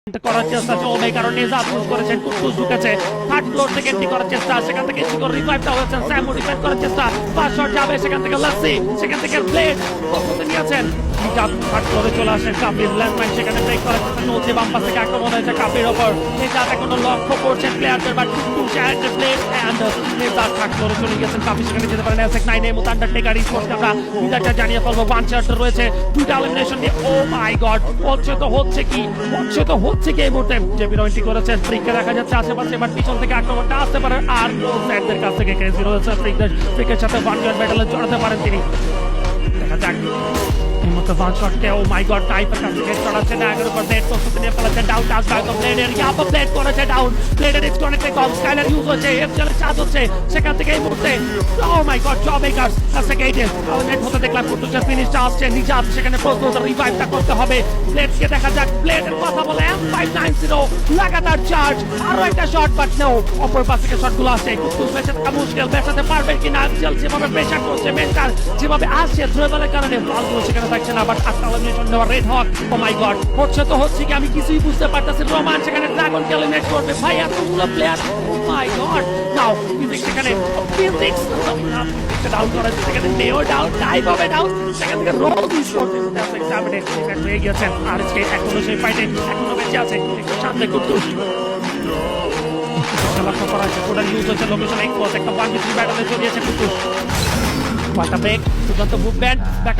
করার চেষ্টা চলবে কারণ নিজাত পুশ করেছেন, কুটকুস ঢুকেছে থার্ড ফ্লোর থেকে এন্ট্রি করার চেষ্টা, সেখান থেকে শিকর রিভাইভটা হয়েছেন, স্যামু ডিফেন্ড করার চেষ্টা, ফার্স্ট শট যাবে, সেখান থেকে লাসি, সেখান থেকে ব্লেড প্রস্তুতি নিয়েছেন, নিজাত থার্ড ফ্লোরে চলে আসেন, কাপির ল্যান্ডমাইন সেখানে ব্রেক করার চেষ্টা চলছে, বাম পাশ থেকে আক্রমণ হয়েছে কাপির ওপর, নিজাত এখনো লক্ষ্য করছেন প্লেয়ারদের বাট কুটকুস এন্ড ব্লেড এন্ড নিজাত থার্ড ফ্লোরে চলে গেছেন, কাপি সেখানে যেতে পারেন এসেক 9 এর মতো আন্ডারটেকার স্পোর্টস আমরা বিদায়টা জানিয়ে ফেলবো, ওয়ান চার্ট রয়েছে, দুইটা এলিমিনেশন দিয়ে, ও মাই গড হচ্ছে কি এই মুহূর্তে জেপি রয়েন্টি করেছেন, ফ্রিকে দেখা যাচ্ছে আশেপাশে, এবার পিছন থেকে আক্রমণটা আসতে পারে আর স্যারদের কাছ থেকে ক্রেজি রয়েছে, ফ্রিকের সাথে ওয়ান গান ব্যাটলে জড়াতে পারেন তিনি, দেখা যাক এই মুহূর্তে ওয়ান শটকে, ও মাই গড টাইপের কাছ থেকে চড়াচ্ছে না, আগের উপর ব্লেড প্রস্তুতি নিয়ে ফেলেছেন, ডাউন টাচ ব্যাক অফ ব্লেডের, ইয়াপা ব্লেড করেছে ডাউন, ব্লেডের ডিসকানেক্টেড কল, স্কাইলার ইউজ হচ্ছে, এফজেলের চার্জ হচ্ছে, সেখান থেকে এই মুহূর্তে oh my god job makers কাছে গেটে আউটলেট হতে দেখলাম, কুটুসের ফিনিশটা আসছে, নিজাত সেখানে প্রস্তুত, রিভাইভটা করতে হবে, ব্লেডকে দেখা যাক, ব্লেডের কথা বলে M590 লাগাতার চার্জ, আরো একটা শট বাট নাও, অপর পাশ থেকে শটগুলো আসছে, কুটুস বেঁচে থাকা মুশকিল, বেঁচাতে পারবেন কিনা, এফজেল যেভাবে প্রেশার করছে, মেন্টাল যেভাবে আসছে থ্রোবলের কারণে বলগুলো সেখানে থাকছে না, বাট আজকে এলিমিনেশন নেওয়া red Haque, O my god হচ্ছে কি আমি কিছুই বুঝতে পারতেছি, রোমান সেখানে ড্রাগনকে এলিমিনেট করবে, ভাই এতগুলো player, O my god, now physics সেখানে ফিজিক্স ডাউন করেছে, সেখানে নেও ডাউন, টাইপ হবে ডাউন, সেখান থেকে রোল ইউজ করতে এক্সামিনে হয়ে গেছেন, আর আজকে এখনো সেই ফাইটে এখনো বেঁচে আছে, একটু সামনে কুটুস লক্ষ্য করা হয়েছে, টোটাল ইউজ হচ্ছে লোকেশন এক্সপোজ, একটা 1v3 ব্যাটলে চলিয়েছে কুটুস, ওয়াটা ব্রেক, দুর্দান্ত মুভমেন্ট, ব্যাক